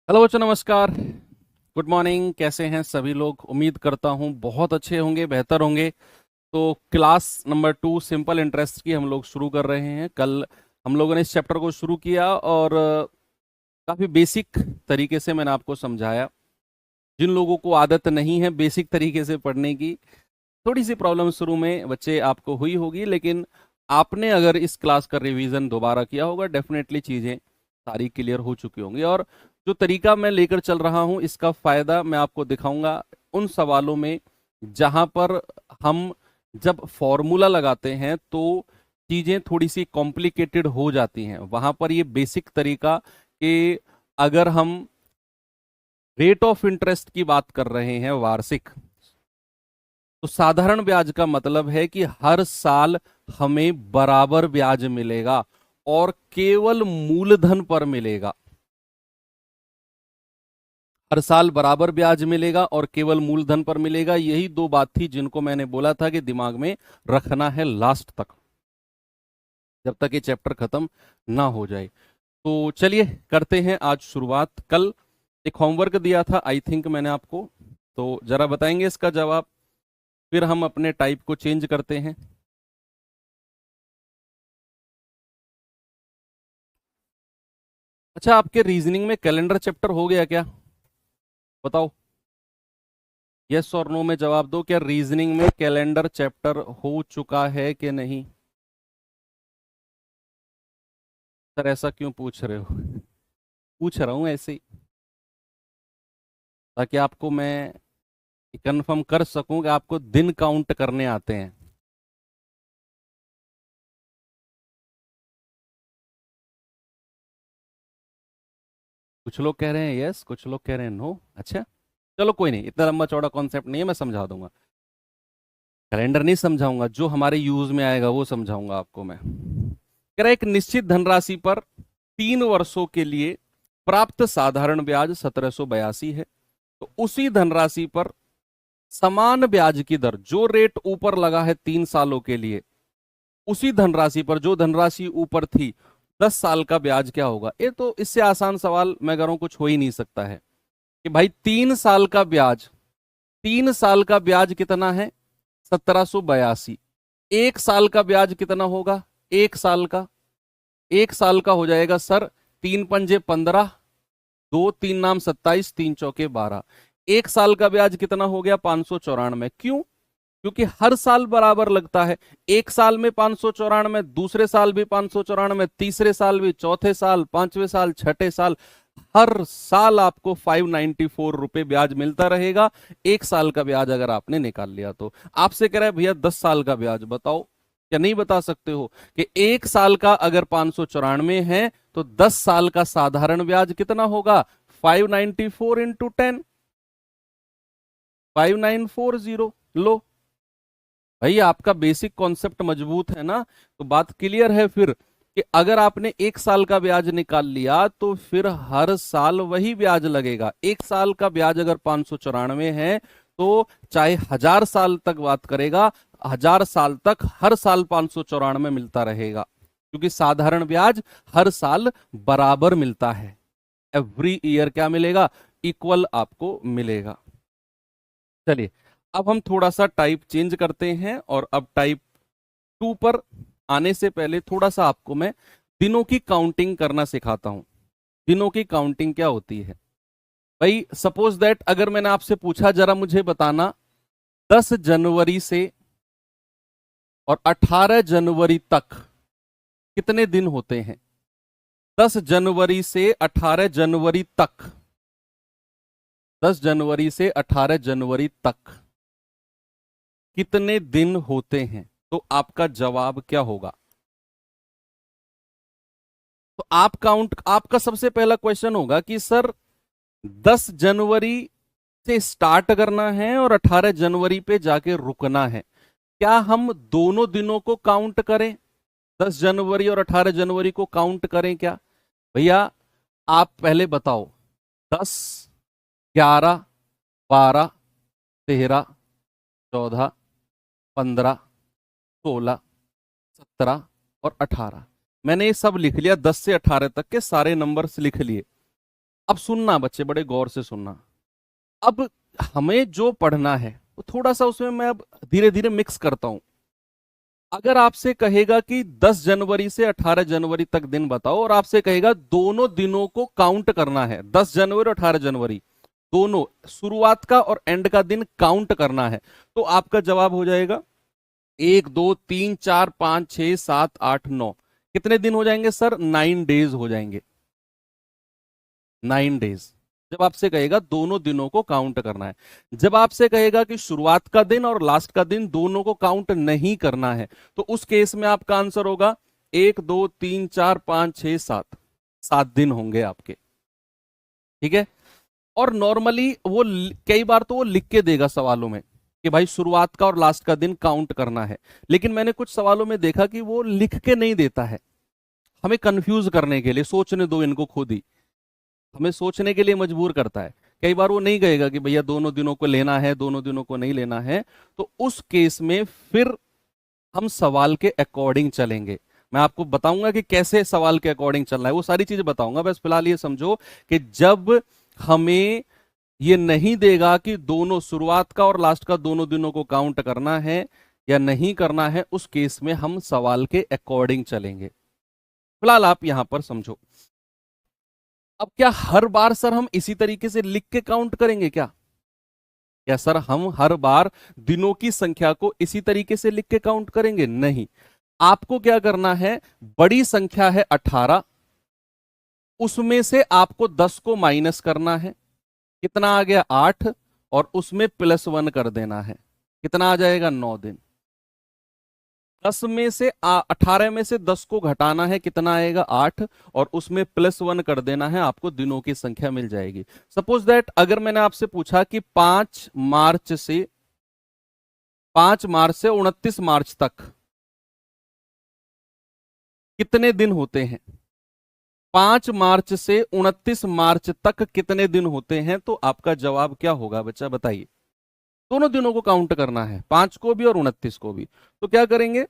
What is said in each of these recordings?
Hello बच्चों, नमस्कार। Good morning. कैसे हैं सभी लोग? उम्मीद करता हूं बहुत अच्छे होंगे, बेहतर होंगे। तो क्लास नंबर 2 सिंपल इंटरेस्ट की हम लोग शुरू कर रहे हैं। कल हम लोगों ने इस चैप्टर को शुरू किया और काफ़ी बेसिक तरीके से मैंने आपको समझाया। जिन लोगों को आदत नहीं है बेसिक तरीके से पढ़ने की, थोड़ी सी प्रॉब्लम शुरू में बच्चे आपको हुई होगी, लेकिन आपने अगर इस क्लास का रिवीजन दोबारा किया होगा, डेफिनेटली चीज़ें सारी क्लियर हो चुकी होंगी। और जो तरीका मैं लेकर चल रहा हूं, इसका फायदा मैं आपको दिखाऊंगा उन सवालों में जहां पर हम जब फॉर्मूला लगाते हैं तो चीजें थोड़ी सी कॉम्प्लिकेटेड हो जाती हैं। वहां पर ये बेसिक तरीका कि अगर हम रेट ऑफ इंटरेस्ट की बात कर रहे हैं, वार्षिक, तो साधारण ब्याज का मतलब है कि हर साल हमें बराबर ब्याज मिलेगा और केवल मूलधन पर मिलेगा। हर साल बराबर ब्याज मिलेगा और केवल मूलधन पर मिलेगा। यही दो बात थी जिनको मैंने बोला था कि दिमाग में रखना है लास्ट तक, जब तक ये चैप्टर खत्म ना हो जाए। तो चलिए करते हैं आज शुरुआत। कल एक होमवर्क दिया था, आई थिंक मैंने आपको, तो जरा बताएंगे इसका जवाब, फिर हम अपने टाइप को चेंज करते हैं। अच्छा, आपके रीजनिंग में कैलेंडर चैप्टर हो गया क्या? बताओ, यस और नो में जवाब दो। क्या रीजनिंग में कैलेंडर चैप्टर हो चुका है कि नहीं? सर ऐसा क्यों पूछ रहे हो? पूछ रहा हूं ऐसे ही, ताकि आपको मैं कंफर्म कर सकूं कि आपको दिन काउंट करने आते हैं। कुछ लोग कह रहे हैं यस, कुछ लोग कह रहे हैं नो। अच्छा, चलो कोई नहीं, इतना लंबा चौड़ा कॉन्सेप्ट नहीं है, मैं समझा दूंगा। कैलेंडर नहीं समझाऊंगा, जो हमारे यूज में आएगा वो समझाऊंगा आपको मैं। कह रहा है, एक निश्चित धनराशि पर 3 वर्षों के लिए प्राप्त साधारण ब्याज 1782 है। तो उसी धनराशि पर समान ब्याज की दर, जो रेट ऊपर लगा है 3 सालों के लिए, उसी धनराशि पर जो धनराशि ऊपर थी 10 साल का ब्याज क्या होगा? ये तो इससे आसान सवाल मैं कह रहा हूं कुछ हो ही नहीं सकता है कि भाई 3 साल का ब्याज, 3 साल का ब्याज कितना है? 1782। 1 साल का ब्याज कितना होगा? 1 साल का, 1 साल का हो जाएगा सर 3 पंजे 15, 2 3 नाम 27, 3 चौके 12। 1 साल का ब्याज कितना हो गया? 594। क्यों? क्योंकि हर साल बराबर लगता है। एक साल में 594, दूसरे साल भी 594, तीसरे साल भी, चौथे साल, पांचवें साल, छठे साल, हर साल आपको 594 रुपए ब्याज मिलता रहेगा। 1 साल का ब्याज अगर आपने निकाल लिया तो आपसे कह रहा है भैया 10 साल का ब्याज बताओ। क्या नहीं बता सकते हो कि 1 साल का अगर 594 है तो 10 साल का साधारण ब्याज कितना होगा? 594 × 10, 5940। लो भाई, आपका बेसिक कॉन्सेप्ट मजबूत है ना, तो बात क्लियर है फिर कि अगर आपने 1 साल का ब्याज निकाल लिया तो फिर हर साल वही ब्याज लगेगा। 1 साल का ब्याज अगर 594 है तो चाहे 1000 साल तक बात करेगा, 1000 साल तक हर साल 594 मिलता रहेगा, क्योंकि साधारण ब्याज हर साल बराबर मिलता है। एवरी ईयर क्या मिलेगा? इक्वल आपको मिलेगा। चलिए, अब हम थोड़ा सा टाइप चेंज करते हैं और अब टाइप 2 पर आने से पहले थोड़ा सा आपको मैं दिनों की काउंटिंग करना सिखाता हूं। दिनों की काउंटिंग क्या होती है? भाई सपोज दैट अगर मैंने आपसे पूछा जरा मुझे बताना 10 जनवरी से और 18 जनवरी तक कितने दिन होते हैं? 10 जनवरी से 18 जनवरी तक, 10 जनवरी से 18 जनवरी तक कितने दिन होते हैं? तो आपका जवाब क्या होगा? तो आप काउंट, आपका सबसे पहला क्वेश्चन होगा कि सर 10 जनवरी से स्टार्ट करना है और 18 जनवरी पे जाके रुकना है, क्या हम दोनों दिनों को काउंट करें? 10 जनवरी और 18 जनवरी को काउंट करें क्या? भैया आप पहले बताओ। 10, 11, 12, 13, 14, 15, 16, 17 और 18। मैंने ये सब लिख लिया, 10 से 18 तक के सारे नंबर्स लिख लिए। अब सुनना बच्चे, बड़े गौर से सुनना। अब हमें जो पढ़ना है वो थोड़ा सा उसमें मैं अब धीरे धीरे मिक्स करता हूं। अगर आपसे कहेगा कि 10 जनवरी से 18 जनवरी तक दिन बताओ, और आपसे कहेगा दोनों दिनों को काउंट करना है, 10 जनवरी और 18 जनवरी दोनों शुरुआत का और एंड का दिन काउंट करना है, तो आपका जवाब हो जाएगा 1 2 3 4 5 6 7 8 9। कितने दिन हो जाएंगे सर? 9 डेज हो जाएंगे, 9 डेज। जब आपसे कहेगा दोनों दिनों को काउंट करना है। जब आपसे कहेगा कि शुरुआत का दिन और लास्ट का दिन दोनों को काउंट नहीं करना है, तो उस केस में आपका आंसर होगा 1 2 3 4 5 6 7, 7 दिन होंगे आपके। ठीक है। और नॉर्मली वो कई बार तो वो लिख के देगा सवालों में कि भाई शुरुआत का और लास्ट का दिन काउंट करना है, लेकिन मैंने कुछ सवालों में देखा कि वो लिख के नहीं देता है, हमें कंफ्यूज करने के लिए, सोचने दो इनको खुद ही, हमें सोचने के लिए मजबूर करता है। कई बार वो नहीं कहेगा कि भैया दोनों दिनों को लेना है, दोनों दिनों को नहीं लेना है, तो उस केस में फिर हम सवाल के अकॉर्डिंग चलेंगे। मैं आपको बताऊंगा कि कैसे सवाल के अकॉर्डिंग चलना है, वो सारी चीजें बताऊंगा। बस फिलहाल ये समझो कि जब हमें ये नहीं देगा कि दोनों शुरुआत का और लास्ट का दोनों दिनों को काउंट करना है या नहीं करना है, उस केस में हम सवाल के अकॉर्डिंग चलेंगे। फिलहाल आप यहां पर समझो। अब क्या हर बार सर हम इसी तरीके से लिख के काउंट करेंगे क्या? क्या सर हम हर बार दिनों की संख्या को इसी तरीके से लिख के काउंट करेंगे? नहीं। आपको क्या करना है, बड़ी संख्या है 18, उसमें से आपको 10 को माइनस करना है, कितना आ गया 8, और उसमें +1 कर देना है, कितना आ जाएगा 9 दिन। 18 में से 10 को घटाना है, कितना आएगा 8, और उसमें +1 कर देना है, आपको दिनों की संख्या मिल जाएगी। सपोज दैट अगर मैंने आपसे पूछा कि 5 मार्च से 29 मार्च तक कितने दिन होते हैं, 5 मार्च से 29 मार्च तक कितने दिन होते हैं, तो आपका जवाब क्या होगा बच्चा, बताइए। दोनों दिनों को काउंट करना है, 5 को भी और 29 को भी। तो क्या करेंगे,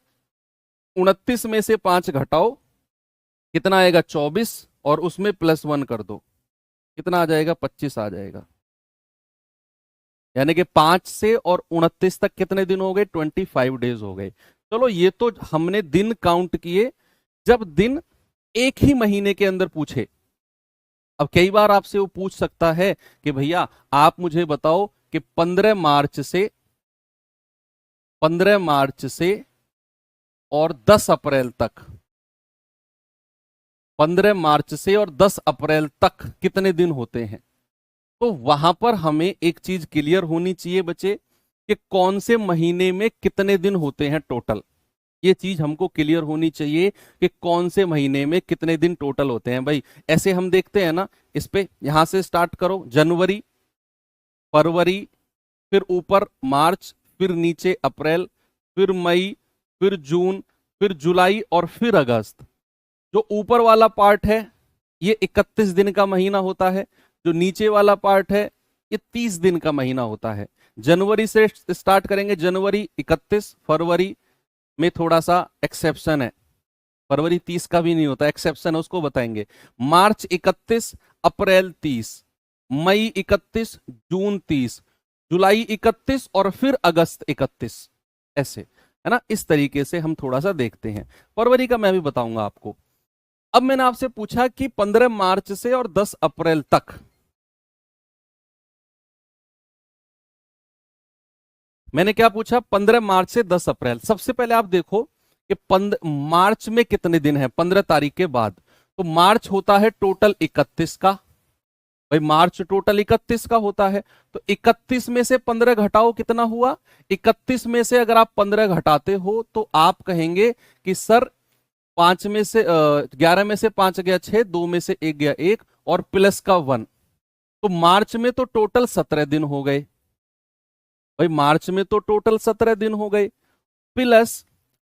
29 में से 5 घटाओ, कितना आएगा 24, और उसमें +1 कर दो, कितना आ जाएगा 25 आ जाएगा। यानी कि 5 से और 29 तक कितने दिन हो गए, 25 डेज हो गए। चलो ये तो हमने दिन काउंट किए। जब दिन एक ही महीने के अंदर पूछे, अब कई बार आपसे वो पूछ सकता है कि भैया आप मुझे बताओ कि 15 मार्च से और 10 अप्रैल तक, 15 मार्च से और 10 अप्रैल तक कितने दिन होते हैं। तो वहां पर हमें एक चीज क्लियर होनी चाहिए बच्चे कि कौन से महीने में कितने दिन होते हैं टोटल। ये चीज हमको क्लियर होनी चाहिए कि कौन से महीने में कितने दिन टोटल होते हैं। भाई ऐसे हम देखते हैं ना, इस पे यहां से स्टार्ट करो, जनवरी, फरवरी, फिर ऊपर मार्च, फिर नीचे अप्रैल, फिर मई, फिर जून, फिर जुलाई, और फिर अगस्त। जो ऊपर वाला पार्ट है ये 31 दिन का महीना होता है, जो नीचे वाला पार्ट है ये 30 दिन का महीना होता है। जनवरी से स्टार्ट करेंगे, जनवरी 31, फरवरी में थोड़ा सा एक्सेप्शन है, फरवरी 30 का भी नहीं होता, एक्सेप्शन है, उसको बताएंगे। मार्च 31, अप्रैल 30, मई 31, जून 30, जुलाई 31, और फिर अगस्त 31, ऐसे है ना। इस तरीके से हम थोड़ा सा देखते हैं। फरवरी का मैं भी बताऊंगा आपको। अब मैंने आपसे पूछा कि 15 मार्च से और 10 अप्रैल तक, मैंने क्या पूछा, 15 मार्च से 10 अप्रैल। सबसे पहले आप देखो कि मार्च में कितने दिन है 15 तारीख के बाद। तो मार्च होता है टोटल 31 का, भाई मार्च टोटल 31 का होता है। तो 31 में से 15 घटाओ, कितना हुआ, 31 में से अगर आप 15 घटाते हो तो आप कहेंगे कि सर 5 में से 11 में से 5 गया 6, 2 में से 1 गया 1, और प्लस का 1। तो मार्च में तो टोटल 17 दिन हो गए, भाई मार्च में तो टोटल 17 दिन हो गए। प्लस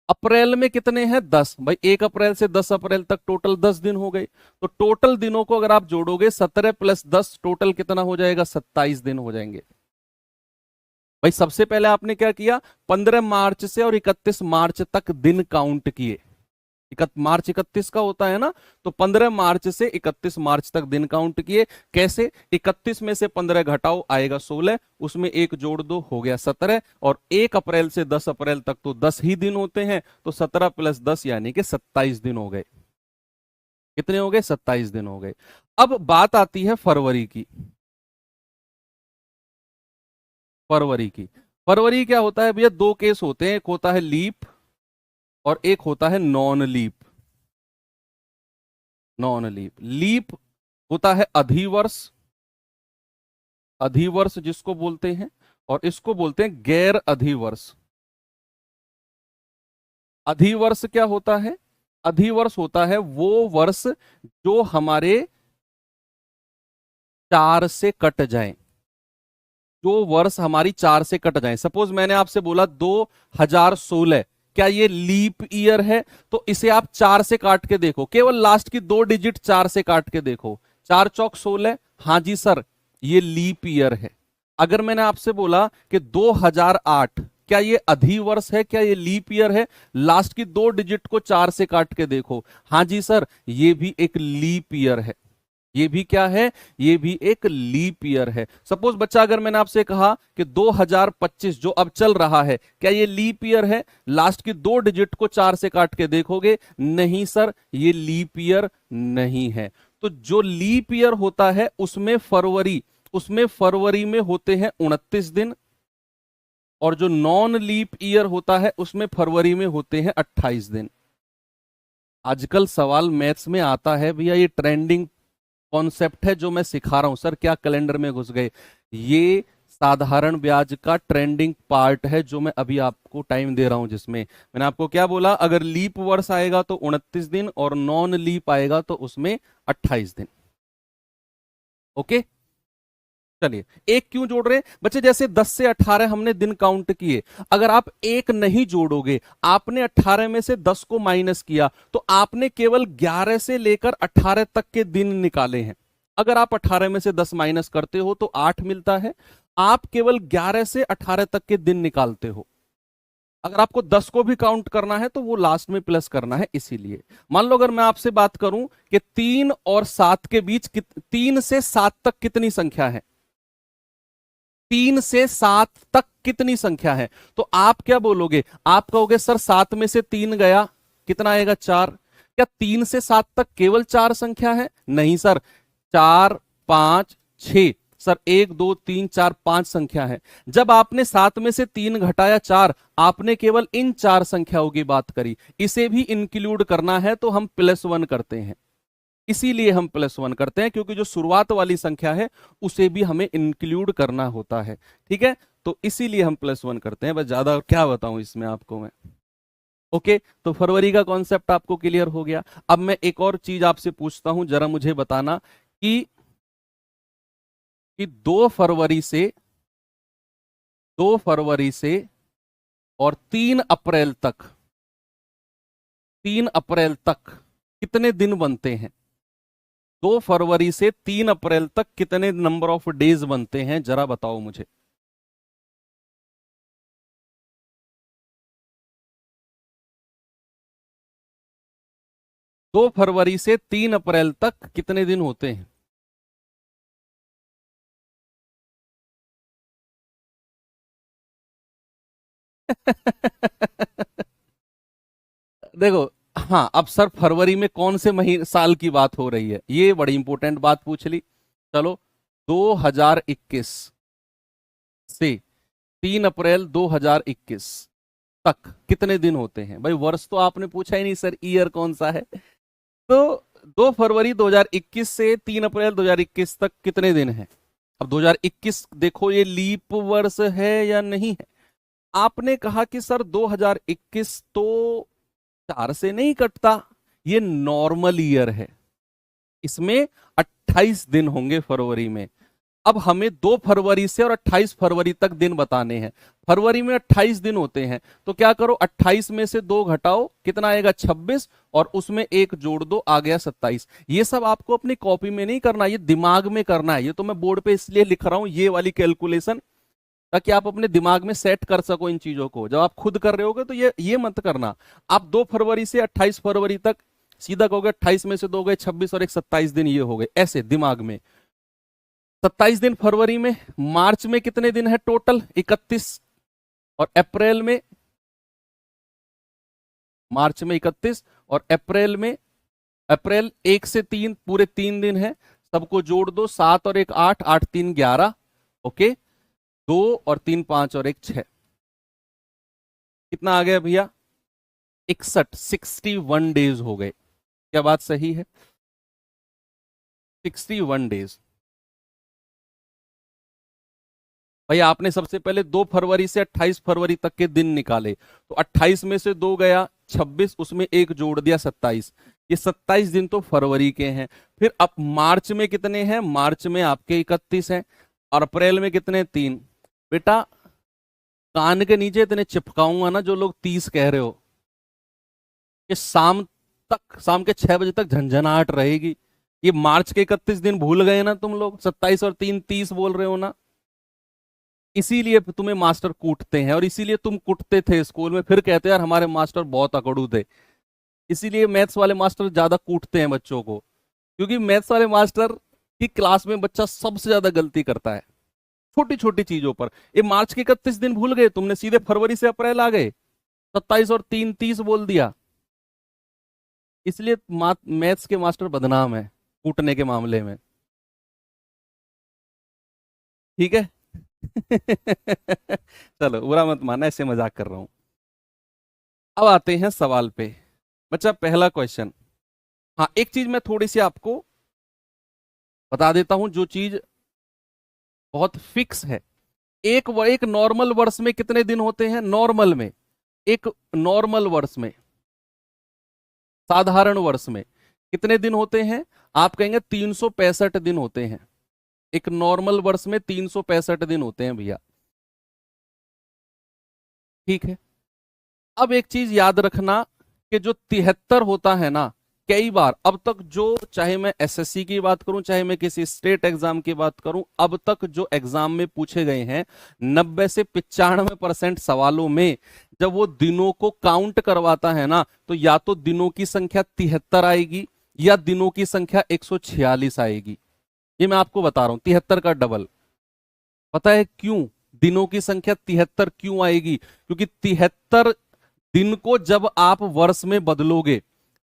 अप्रैल में कितने हैं 10, भाई 1 अप्रैल से 10 अप्रैल तक टोटल 10 दिन हो गए। तो टोटल दिनों को अगर आप जोड़ोगे 17 + 10 टोटल कितना हो जाएगा, 27 दिन हो जाएंगे। भाई सबसे पहले आपने क्या किया, 15 मार्च से और 31 मार्च तक दिन काउंट किए, मार्च 31 का होता है ना, तो 15 मार्च से 31 मार्च तक दिन काउंट किए। कैसे? 31 में से 15 घटाओ, आएगा 16, उसमें एक जोड़ दो, हो गया 17, और 1 अप्रैल से 10 अप्रैल तक तो 10 ही दिन होते हैं, तो 17 प्लस 10 यानी कि 27 दिन हो गए। कितने हो गए? 27 दिन हो गए। अब बात आती है फरवरी की। फरवरी की, फरवरी क्या होता है भैया? दो केस होते हैं, एक होता है लीप और एक होता है non leap. Non leap, leap होता है अधिवर्ष, अधिवर्ष जिसको बोलते हैं, और इसको बोलते हैं गैर अधिवर्ष। अधिवर्ष क्या होता है? अधिवर्ष होता है वो वर्ष जो हमारे 4 से कट जाए, जो वर्ष हमारी 4 से कट जाए। सपोज मैंने आपसे बोला 2016, क्या ये लीप ईयर है? तो इसे आप 4 से काट के देखो, केवल लास्ट की 2 डिजिट 4 से काट के देखो, 4 चौक 16, हाँ जी सर ये लीप ईयर है। अगर मैंने आपसे बोला कि 2008, क्या ये अधिवर्ष है? क्या ये लीप ईयर है? लास्ट की 2 डिजिट को 4 से काट के देखो, हाँ जी सर ये भी एक लीप ईयर है। ये भी क्या है? ये भी एक लीप ईयर है। सपोज बच्चा, अगर मैंने आपसे कहा कि 2025 जो अब चल रहा है, क्या ये लीप ईयर है? लास्ट की 2 डिजिट को 4 से काट के देखोगे, नहीं सर ये लीप ईयर नहीं है। तो जो लीप ईयर होता है उसमें फरवरी में होते हैं 29 दिन, और जो नॉन लीप ईयर होता है उसमें फरवरी में होते हैं 28 दिन। आजकल सवाल मैथ्स में आता है भैया, ये ट्रेंडिंग कॉन्सेप्ट है जो मैं सिखा रहा हूं सर, क्या कैलेंडर में घुस गए? ये साधारण ब्याज का ट्रेंडिंग पार्ट है जो मैं अभी आपको टाइम दे रहा हूं, जिसमें मैंने आपको क्या बोला, अगर लीप वर्ष आएगा तो 29 दिन और नॉन लीप आएगा तो उसमें 28 दिन। ओके, चलिए एक क्यों जोड़ रहे हैं बच्चे? जैसे 10 से 18 हमने दिन काउंट किए, अगर आप एक नहीं जोड़ोगे, आपने 18 में से 10 को माइनस किया, तो आपने केवल 11 से लेकर 18 तक के दिन निकाले हैं। अगर आप 18 में से 10 माइनस करते हो तो 8 मिलता है, आप केवल 11 से 18 तक के दिन निकालते हो। अगर आपको 10 को भी काउंट करना है तो वो लास्ट में प्लस करना है। इसीलिए मान लो अगर मैं आपसे बात करूं कि 3 और 7 के बीच 3 से 7 तक कितनी संख्या है, 3 से 7 तक कितनी संख्या है, तो आप क्या बोलोगे? आप कहोगे सर 7 में से 3 गया, कितना आएगा? 4। क्या 3 से 7 तक केवल 4 संख्या है? नहीं सर, 4 5 6, सर 1 2 3 4 5 संख्या है। जब आपने 7 में से 3 घटाया 4, आपने केवल इन 4 संख्याओं की बात करी। इसे भी इंक्लूड करना है तो हम +1 करते हैं, इसीलिए हम +1 करते हैं, क्योंकि जो शुरुआत वाली संख्या है उसे भी हमें इंक्लूड करना होता है। ठीक है, तो इसीलिए हम +1 करते हैं। बस ज्यादा क्या बताऊं इसमें आपको मैं। ओके, तो फरवरी का कॉन्सेप्ट आपको क्लियर हो गया। अब मैं एक और चीज आपसे पूछता हूं, जरा मुझे बताना कि 2 फरवरी से और 3 अप्रैल तक कितने दिन बनते हैं? 2 फरवरी से 3 अप्रैल तक कितने नंबर ऑफ डेज बनते हैं, जरा बताओ मुझे। दो फरवरी से 3 अप्रैल तक कितने दिन होते हैं? देखो, हाँ अब सर फरवरी में कौन से महीने साल की बात हो रही है, ये बड़ी इंपॉर्टेंट बात पूछ ली। चलो, 2021 से 3 अप्रैल 2021 तक कितने दिन होते हैं? भाई वर्ष तो आपने पूछा ही नहीं सर, ईयर कौन सा है। तो 2 फरवरी 2021 से 3 अप्रैल 2021 तक कितने दिन हैं? अब 2021 देखो, ये लीप वर्ष है या नहीं है? आपने कहा कि सर 2021 तो 4 से नहीं कटता, ये नॉर्मल ईयर है, इसमें 28 दिन होंगे फरवरी में। अब हमें 2 फरवरी से और 28 फरवरी तक दिन बताने हैं। फरवरी में 28 दिन होते हैं, तो क्या करो, 28 में से 2 घटाओ, कितना आएगा? 26, और उसमें 1 जोड़ दो, आ गया 27। ये सब आपको अपनी कॉपी में नहीं करना, ये दिमाग में करना है। ये तो मैं बोर्ड पे इसलिए लिख रहा हूं, ये वाली कैलकुलेशन ताकि आप अपने दिमाग में सेट कर सको इन चीजों को। जब आप खुद कर रहे होगे तो ये मत करना। आप 2 फरवरी से 28 फरवरी तक सीधा कहोगे 28 में से 2 गए 26 और एक 27 दिन ये हो गए, ऐसे दिमाग में। 27 दिन फरवरी में, मार्च में कितने दिन है टोटल 31, और अप्रैल में, मार्च में 31 और अप्रैल में, अप्रैल 1 से 3 पूरे 3 दिन है, सबको जोड़ दो, 7 और 1 8, 8 3 11, ओके, 2 और 3 5 और 1 6, कितना आ गया भैया 61, 61 डेज हो गए। क्या बात सही है? 61 डेज। भाई आपने सबसे पहले 2 फरवरी से 28 फरवरी तक के दिन निकाले, तो 28 में से 2 गया 26, उसमें एक जोड़ दिया 27, ये 27 दिन तो फरवरी के हैं। फिर अब मार्च में कितने हैं? मार्च में आपके 31 हैं, और अप्रैल में कितने? 3। बेटा कान के नीचे इतने चिपकाऊंगा ना जो लोग 30 कह रहे हो, कि शाम तक, शाम के 6 बजे तक झंझनाहट रहेगी। ये मार्च के 31 दिन भूल गए ना तुम लोग, 27 और 3 30 बोल रहे हो ना। इसीलिए तुम्हें मास्टर कूटते हैं, और इसीलिए तुम कुटते थे स्कूल में, फिर कहते यार हमारे मास्टर बहुत अकड़ू थे। इसीलिए मैथ्स वाले मास्टर ज्यादा कूटते हैं बच्चों को, क्योंकि मैथ्स वाले मास्टर की क्लास में बच्चा सबसे ज्यादा गलती करता है छोटी छोटी चीजों पर। ये मार्च के 31 दिन भूल गए तुमने, सीधे फरवरी से अप्रैल आ गए, 27 और 3 30 बोल दिया। इसलिए मैथ्स के मास्टर बदनाम है कूटने के मामले में, ठीक है। चलो बुरा मत मानना, ऐसे मजाक कर रहा हूं। अब आते हैं सवाल पे। बच्चा पहला क्वेश्चन, हाँ एक चीज मैं थोड़ी सी आपको बता देता हूं, जो चीज बहुत फिक्स है। एक नॉर्मल वर्ष में कितने दिन होते हैं? नॉर्मल में, एक नॉर्मल वर्ष में, साधारण वर्ष में कितने दिन होते हैं? आप कहेंगे 365 दिन होते हैं। एक नॉर्मल वर्ष में 365 दिन होते हैं भैया, ठीक है। अब एक चीज याद रखना कि जो 73 होता है ना, कई बार अब तक जो, चाहे मैं एसएससी की बात करूं चाहे मैं किसी स्टेट एग्जाम की बात करूं, अब तक जो एग्जाम में पूछे गए हैं 90 से 95% सवालों में जब वो दिनों को काउंट करवाता है ना, तो या तो दिनों की संख्या 73 आएगी या दिनों की संख्या 146 आएगी। ये मैं आपको बता रहा हूं, 73 का डबल। पता है क्यों दिनों की संख्या 73 क्यों आएगी? क्योंकि 73 दिन को जब आप वर्ष में बदलोगे,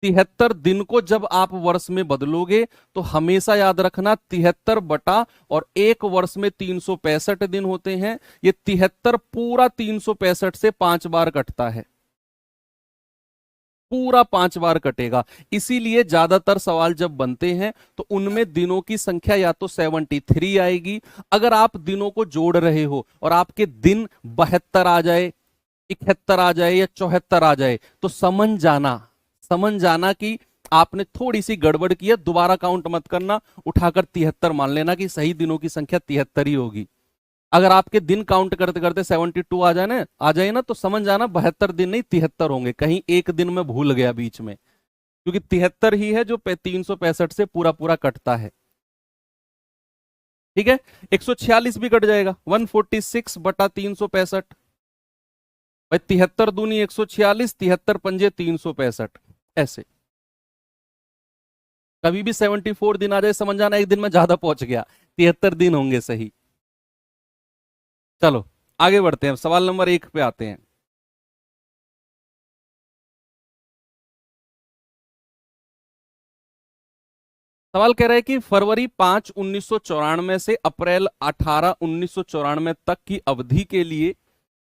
73 दिन को जब आप वर्ष में बदलोगे, तो हमेशा याद रखना 73 बटा, और एक वर्ष में 365 दिन होते हैं, ये 73 पूरा 365 से 5 बार कटता है, पूरा 5 बार कटेगा। इसीलिए ज्यादातर सवाल जब बनते हैं तो उनमें दिनों की संख्या या तो 73 आएगी, अगर आप दिनों को जोड़ रहे हो और आपके दिन 72 आ जाए, 71 आ जाए या 74 आ जाए, तो समझ जाना कि आपने थोड़ी सी गड़बड़ की है। दोबारा काउंट मत करना, उठाकर 73 मान लेना कि सही दिनों की संख्या 73 ही होगी। अगर आपके दिन काउंट करते करते 72 आ जाए ना, तो समझ जाना 72 दिन नहीं 73 होंगे, कहीं एक दिन में भूल गया बीच में, क्योंकि 73 ही है जो 365 से पूरा पूरा कटता है, ठीक है। 146 भी कट जाएगा, 146 बटा 365, भाई 73 दूनी 146, 73 पंजे 365, ऐसे। कभी भी 74 दिन आ जाए समझ जाना एक दिन में ज्यादा पहुंच गया, 73 दिन होंगे सही। चलो आगे बढ़ते हैं, सवाल नंबर 1 पे आते हैं। सवाल कह रहा है कि फरवरी 5 1994 से अप्रैल 18 1994 तक की अवधि के लिए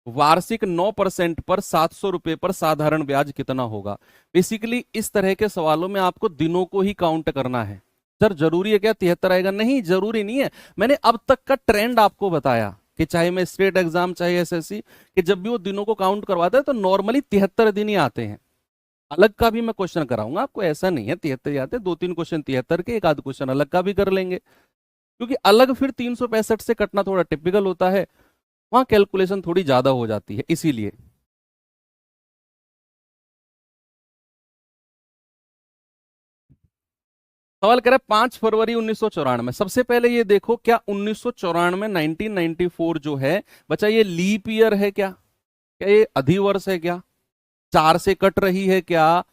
वार्षिक 9% पर 700 रुपए पर साधारण ब्याज कितना होगा। बेसिकली इस तरह के सवालों में आपको दिनों को ही काउंट करना है। सर जरूरी है क्या 73 आएगा? नहीं जरूरी नहीं है। मैंने अब तक का ट्रेंड आपको बताया कि चाहे मैं स्टेट एग्जाम चाहे एसएससी, कि जब भी वो दिनों को काउंट करवाता है तो नॉर्मली 73 दिन ही आते हैं। अलग का भी मैं क्वेश्चन कराऊंगा आपको, ऐसा नहीं है 73 आते, 2-3 क्वेश्चन 73 के, एक आध क्वेश्चन अलग का भी कर लेंगे, क्योंकि अलग फिर 365 से कटना थोड़ा टिपिकल होता है, वहां कैलकुलेशन थोड़ी ज्यादा हो जाती है, इसीलिए। सवाल कह रहा है 5 फरवरी 1994। सबसे पहले ये देखो, क्या 1994 1994 जो है बच्चा, ये लीप ईयर है क्या? क्या ये अधिवर्ष है क्या? 4 से कट रही है क्या?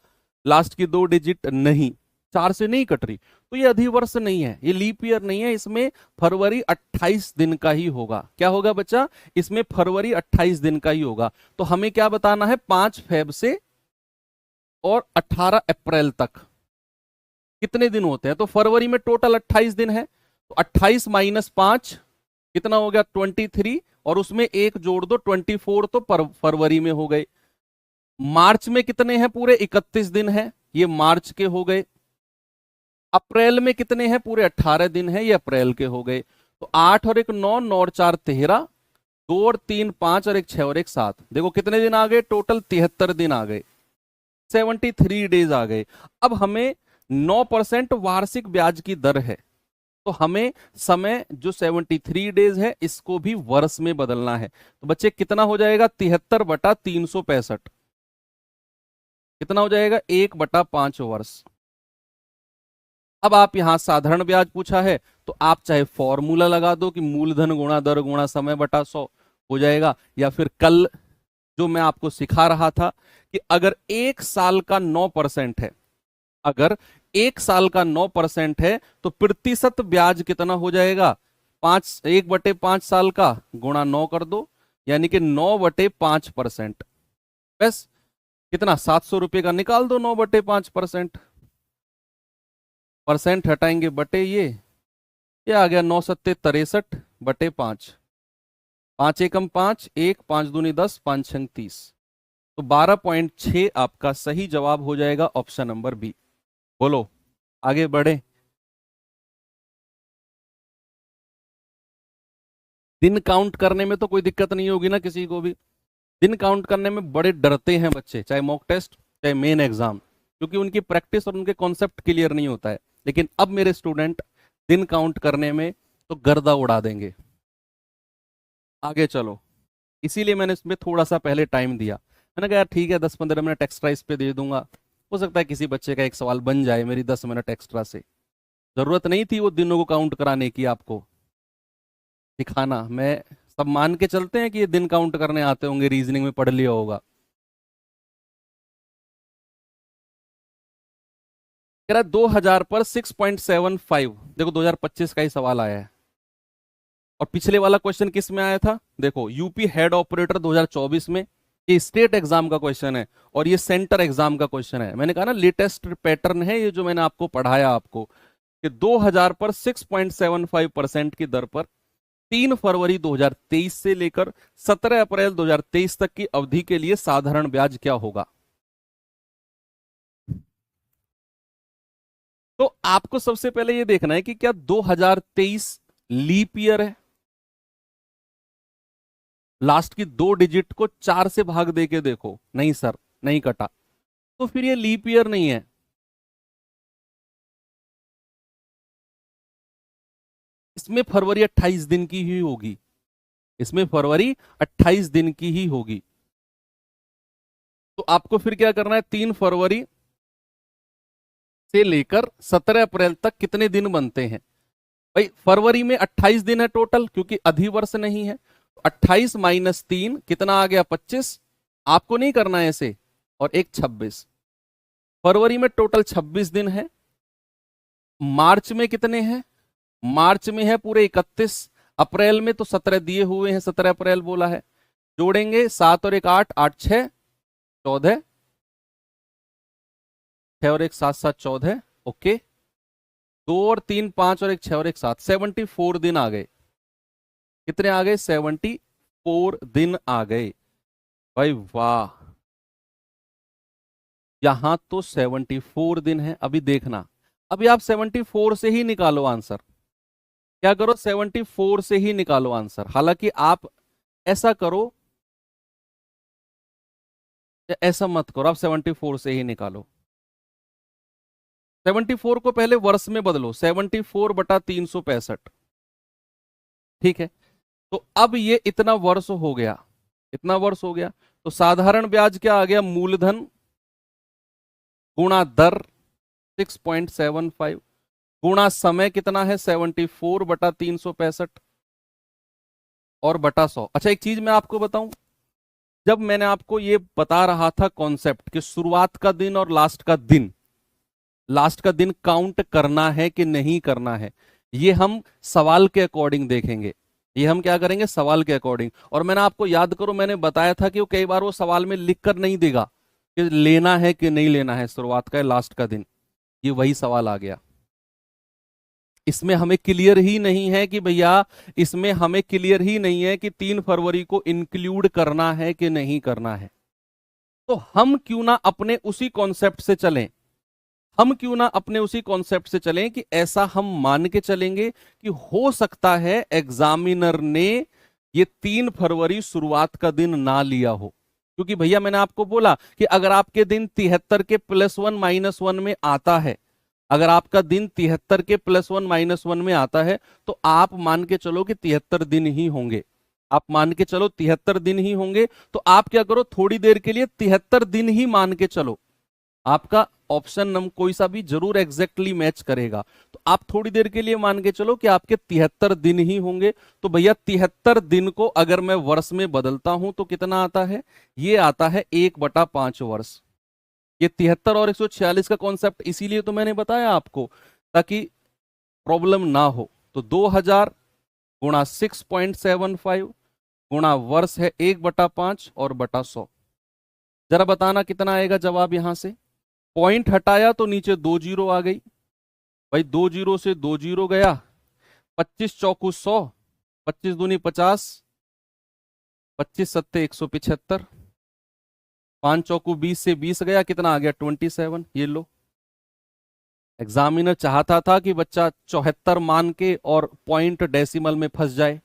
लास्ट की 2 डिजिट नहीं, 4 से नहीं कट रही, तो ये अधिवर्ष नहीं है, ये लीप ईयर नहीं है। इसमें फरवरी 28 दिन का ही होगा। क्या होगा बच्चा? इसमें फरवरी 28 दिन का ही होगा। तो हमें क्या बताना है? 5 फेब से और 18 अप्रैल तक कितने दिन होते हैं? तो फरवरी में टोटल 28 दिन है, तो 28 माइनस 5 कितना हो गया? 23, और उसमें एक जोड़ दो 24, तो फरवरी में हो गए। मार्च में कितने हैं? पूरे 31 दिन है, ये मार्च के हो गए। अप्रैल में कितने हैं? पूरे 18 दिन है, ये अप्रैल के हो गए। तो 8 और 1 9, 9 और 4 13, 2 और 3 5 और 1 6 और 1 7। देखो कितने दिन आ गए? टोटल 73 दिन आ गए, 73 डेज आ गए। अब हमें 9% वार्षिक ब्याज की दर है, तो हमें समय जो 73 डेज है इसको भी वर्ष में बदलना है। तो बच्चे कितना हो जाएगा? 73/365। कितना हो जाएगा? 1/5 वर्ष। अब आप यहां साधारण ब्याज पूछा है, तो आप चाहे फॉर्मूला लगा दो कि मूलधन गुणा दर गुणा समय बटा 100 हो जाएगा, या फिर कल जो मैं आपको सिखा रहा था कि अगर 1 साल का 9% है, अगर 1 साल का 9% है, तो प्रतिशत ब्याज कितना हो जाएगा? 1/5 साल का गुणा 9 कर दो, यानी कि 9/5%। बस कितना? 700 रुपए का निकाल दो 9/5%। परसेंट हटाएंगे बटे ये आ गया 9×7=63/5। 5 एकम 5, 1 5 दूनी 10, 5 छंग 30। तो 12.6 आपका सही जवाब हो जाएगा, ऑप्शन नंबर बी। बोलो आगे बढ़े। दिन काउंट करने में तो कोई दिक्कत नहीं होगी ना किसी को भी। दिन काउंट करने में बड़े डरते हैं बच्चे, चाहे मॉक टेस्ट चाहे मेन एग्जाम, क्योंकि उनकी प्रैक्टिस और उनके कॉन्सेप्ट क्लियर नहीं होता है। लेकिन अब मेरे स्टूडेंट दिन काउंट करने में तो गर्दा उड़ा देंगे। आगे चलो, इसीलिए मैंने इसमें थोड़ा सा पहले टाइम दिया। मैंने कहा यार ठीक है 10-15 मिनट एक्स्ट्रा इस पे दे दूंगा, हो सकता है किसी बच्चे का एक सवाल बन जाए मेरी 10 मिनट एक्स्ट्रा से। जरूरत नहीं थी वो दिनों को काउंट कराने की, आपको दिखाना। मैं सब मान के चलते हैं कि ये दिन काउंट करने आते होंगे, रीजनिंग में पढ़ लिया होगा। कह रहा है 2000 पर 6.75। देखो 2025 का ही सवाल आया है, और पिछले वाला क्वेश्चन किस में आया था? देखो यूपी हेड ऑपरेटर 2024 में, ये स्टेट एग्जाम का क्वेश्चन है और ये सेंटर एग्जाम का क्वेश्चन है। मैंने कहा ना लेटेस्ट पैटर्न है ये जो मैंने आपको पढ़ाया आपको, कि 2000 पर 6.75% की दर पर 3 फरवरी 2023 से लेकर 17 अप्रैल 2023 तक की अवधि के लिए साधारण ब्याज क्या होगा। तो आपको सबसे पहले ये देखना है कि क्या 2023 लीप ईयर है? लास्ट की 2 डिजिट को 4 से भाग दे के देखो, नहीं सर नहीं कटा, तो फिर ये लीप ईयर नहीं है। इसमें फरवरी 28 दिन की ही होगी, इसमें फरवरी 28 दिन की ही होगी। तो आपको फिर क्या करना है? 3 फरवरी से लेकर 17 अप्रैल तक कितने दिन बनते हैं? भाई फरवरी में 28 दिन है टोटल, क्योंकि अधिवर्ष नहीं है। 28 माइनस 3 कितना आ गया? 25। आपको नहीं करना है ऐसे, और एक 26। फरवरी में टोटल 26 दिन है। मार्च में कितने हैं? मार्च में है पूरे 31। अप्रैल में तो 17 दिए हुए हैं, 17 अप्रैल बोला है। जोड़ेंगे 7 और 1 8, 8 6 14, 6 और 1 7 7 14। ओके, 2 और 3 5 और 1 6 और 1 7, 74 दिन आ गए। कितने आ गए? 74 दिन आ गए। भाई वाह, यहां तो 74 दिन है। अभी देखना, अभी आप 74 से ही निकालो आंसर। क्या करो? 74 से ही निकालो आंसर। हालांकि आप ऐसा करो या ऐसा मत करो, आप 74 से ही निकालो। 74 को पहले वर्ष में बदलो, 74/365। ठीक है, तो अब ये इतना वर्ष हो गया, इतना वर्ष हो गया। तो साधारण ब्याज क्या आ गया? मूलधन गुणा दर 6.75। गुणा समय कितना है 74 बटा 365 और बटा 100। अच्छा एक चीज मैं आपको बताऊं, जब मैंने आपको ये बता रहा था कॉन्सेप्ट कि शुरुआत का दिन और लास्ट का दिन काउंट करना है कि नहीं करना है, ये हम सवाल के अकॉर्डिंग देखेंगे। ये हम क्या करेंगे, सवाल के अकॉर्डिंग। और मैंने आपको याद करो, मैंने बताया था कि वो कई बार वो सवाल में लिख कर नहीं देगा कि लेना है कि नहीं लेना है शुरुआत का या लास्ट का दिन। ये वही सवाल आ गया। इसमें हमें क्लियर ही नहीं है कि भैया, इसमें हमें क्लियर ही नहीं है कि 3 फरवरी को इंक्लूड करना है कि नहीं करना है। तो हम क्यों ना अपने उसी कॉन्सेप्ट से चलें, हम क्यों ना अपने उसी कॉन्सेप्ट से चलें कि ऐसा हम मान के चलेंगे कि हो सकता है एग्जामिनर ने ये 3 फरवरी शुरुआत का दिन ना लिया हो। क्योंकि भैया मैंने आपको बोला कि अगर आपके दिन 73 के +1 -1 में आता है, अगर आपका दिन 73 के +1 -1 में आता है, तो आप मान के चलो कि 73 दिन ही होंगे। आप मान के चलो 73 दिन ही होंगे। तो आप क्या करो, थोड़ी देर के लिए 73 दिन ही मान के चलो। आपका ऑप्शन नंबर कोई सा भी जरूर एग्जैक्टली मैच करेगा। तो आप थोड़ी देर के लिए मान के चलो कि आपके 73 दिन ही होंगे। तो भैया 73 दिन को अगर मैं वर्ष में बदलता हूं तो कितना आता है, ये आता है 1/5 वर्ष। ये 73 और 146 का कॉन्सेप्ट इसीलिए तो मैंने बताया आपको, ताकि प्रॉब्लम ना हो। तो 2000 गुणा 6.75 गुणा वर्ष है 1/5 और बटा 100। जरा बताना कितना आएगा जवाब। यहां से पॉइंट हटाया तो नीचे 2 जीरो आ गई। भाई 2 जीरो से 2 जीरो गया, 25 चौकू 100, 25 दूनी 50, 25 सत्ते 175, 5 चौकू 20 से 20 गया, कितना आ गया 27। ये लो, एग्जामिनर चाहता था कि बच्चा 74 मान के और पॉइंट डेसिमल में फंस जाए,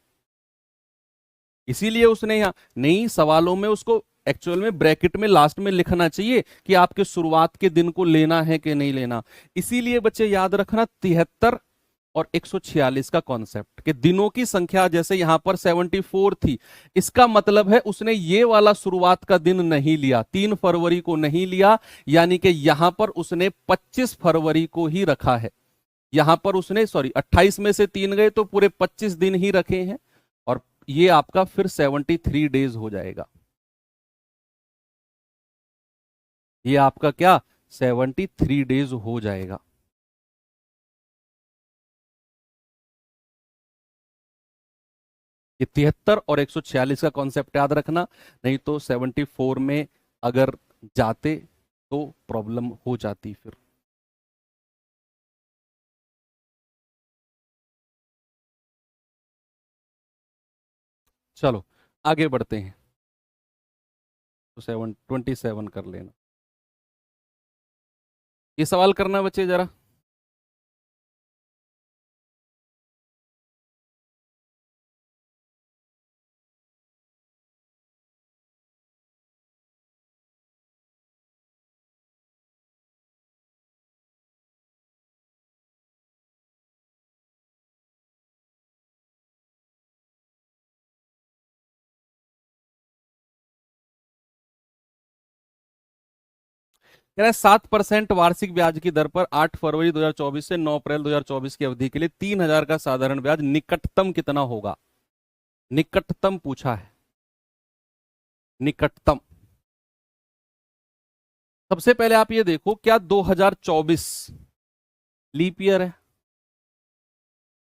इसीलिए उसने यहां नहीं, सवालों में उसको एक्चुअल में ब्रैकेट में लास्ट में लिखना चाहिए कि आपके शुरुआत के दिन को लेना है कि नहीं लेना। इसीलिए बच्चे याद रखना 73 और 146 का कॉन्सेप्ट कि दिनों की संख्या, जैसे यहां पर 74 थी, इसका मतलब है उसने ये वाला शुरुआत का दिन नहीं लिया, 3 फरवरी को नहीं लिया, यानी कि यहां पर उसने 25 फरवरी को ही रखा है। यहां पर उसने 28 में से 3 गए तो पूरे 25 दिन ही रखे हैं, और ये आपका फिर 73 डेज हो जाएगा। ये आपका क्या 73 डेज हो जाएगा। ये 73 और 146 का कॉन्सेप्ट याद रखना, नहीं तो 74 में अगर जाते तो प्रॉब्लम हो जाती फिर। चलो आगे बढ़ते हैं। तो 27 कर लेना। ये सवाल करना बच्चे जरा। कह रहा है 7% वार्षिक ब्याज की दर पर 8 फरवरी 2024 से 9 अप्रैल 2024 की अवधि के लिए 3000 का साधारण ब्याज निकटतम कितना होगा। निकटतम पूछा है, निकटतम। सबसे पहले आप ये देखो, क्या 2024 लीप ईयर है?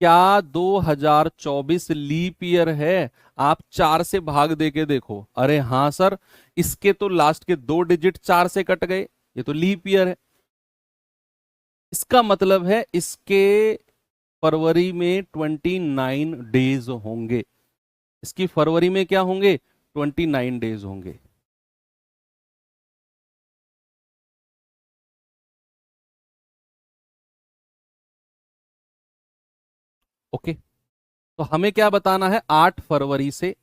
क्या 2024 लीप ईयर है? आप 4 से भाग दे के देखो। अरे हाँ सर, इसके तो लास्ट के 2 डिजिट 4 से कट गए, ये तो लीप ईयर है। इसका मतलब है इसके फरवरी में 29 डेज होंगे। इसकी फरवरी में क्या होंगे, 29 डेज होंगे। ओके, तो हमें क्या बताना है, 8 फरवरी से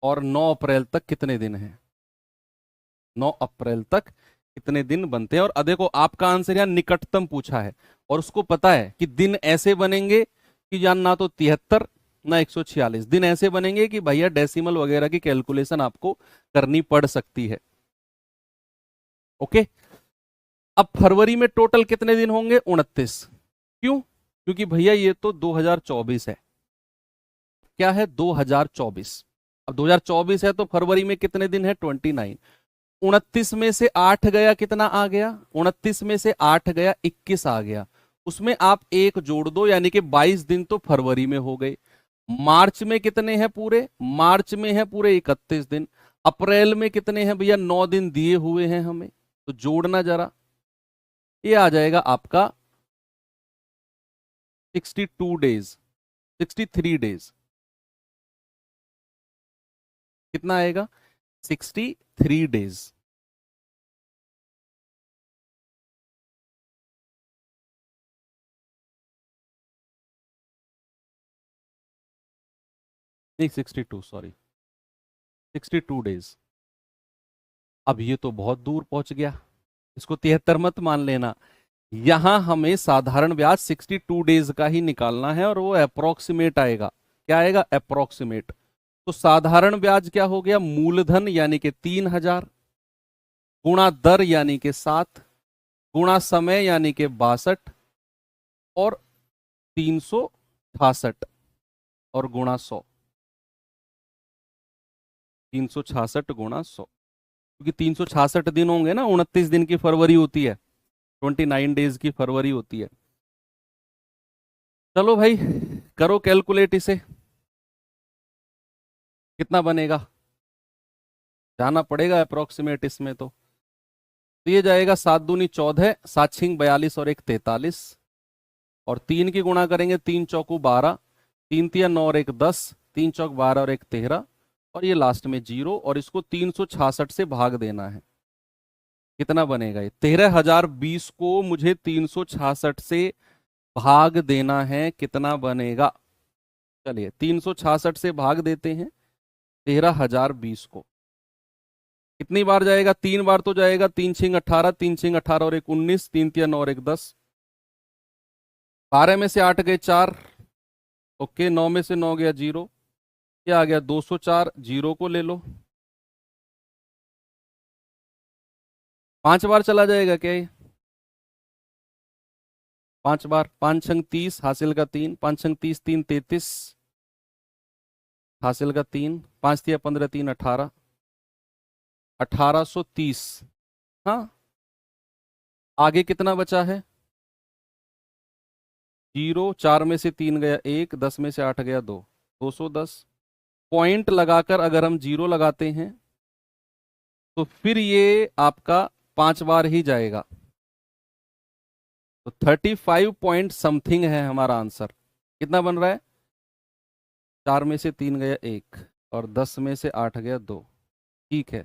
और 9 अप्रैल तक कितने दिन हैं। 9 अप्रैल तक कितने दिन बनते हैं। और देखो आपका आंसर यहाँ निकटतम पूछा है, और उसको पता है कि दिन ऐसे बनेंगे कि यार ना तो 73 ना 146, दिन ऐसे बनेंगे कि भैया डेसिमल वगैरह की कैलकुलेशन आपको करनी पड़ सकती है। ओके, अब फरवरी में टोटल कितने दिन होंगे? 29। क्यों? क्योंकि भैया ये तो 2024 है। क्या है? 2024। अब 2024 है तो फरवरी में कितने दिन है? 29। 29 में से 8 गया, कितना आ गया? 29 में से 8 गया, 21 आ गया। उसमें आप एक जोड़ दो, यानी कि 22 दिन तो फरवरी में हो गए। मार्च में कितने हैं पूरे? मार्च में है पूरे 31 दिन। अप्रैल में कितने हैं भैया? 9 दिन दिए हुए हैं हमें, तो जोड़ना जरा। ये आ जाएगा आपका 62 डेज, 63 डेज। कितना आएगा? 63 डेज। नहीं 62, सॉरी 62 डेज। अब ये तो बहुत दूर पहुंच गया, इसको 73 मत मान लेना। यहां हमें साधारण ब्याज 62 डेज का ही निकालना है और वो अप्रोक्सीमेट आएगा। क्या आएगा? अप्रोक्सीमेट। तो साधारण ब्याज क्या हो गया? मूलधन यानी कि 3000 गुणा दर यानी कि 7 गुणा समय यानी कि 62 और 366 और गुणा 100। 366 गुणा 100, क्योंकि 366 दिन होंगे ना, 29 दिन की फरवरी होती है, 29 डेज की फरवरी होती है। चलो भाई करो कैलकुलेट इसे, कितना बनेगा? जाना पड़ेगा अप्रोक्सीमेट इसमें तो ये जाएगा 7 दूनी 14, 7 छिंग 42 और 1 43, और 3 की गुणा करेंगे, 3 चौकू 12, 3 तिया 9 और 1 10, 3 चौक 12 और 1 13, और ये लास्ट में 0, और इसको 366 से भाग देना है। कितना बनेगा ये? 13,020 को मुझे 366 से भाग देना है, कितना बनेगा? चलिए 366 से भाग देते हैं 13,020 को। कितनी बार जाएगा? 3 बार तो जाएगा। 3 छिंग 18, 3 छिंग 18 और 1 19, 3 तिया 9 और 1 10, 12 में से 8 गए 4, ओके, 9 में से 9 गया 0, क्या आ गया? 204, 0 को ले लो। 5 बार चला जाएगा क्या ये? 5 बार, 5 छंग 30, हासिल का 3, 5 छंग 30, 3 33, हासिल का 3, 5 तिया 15, 3 18, 1830। हाँ, आगे कितना बचा है? 0, 4 में से 3 गया 1, 10 में से 8 गया 2, 210। पॉइंट लगाकर अगर हम 0 लगाते हैं तो फिर ये आपका 5 बार ही जाएगा, तो 35 पॉइंट समथिंग है हमारा आंसर। कितना बन रहा है? 4 में से 3 गया 1 और 10 में से 8 गया 2, ठीक है,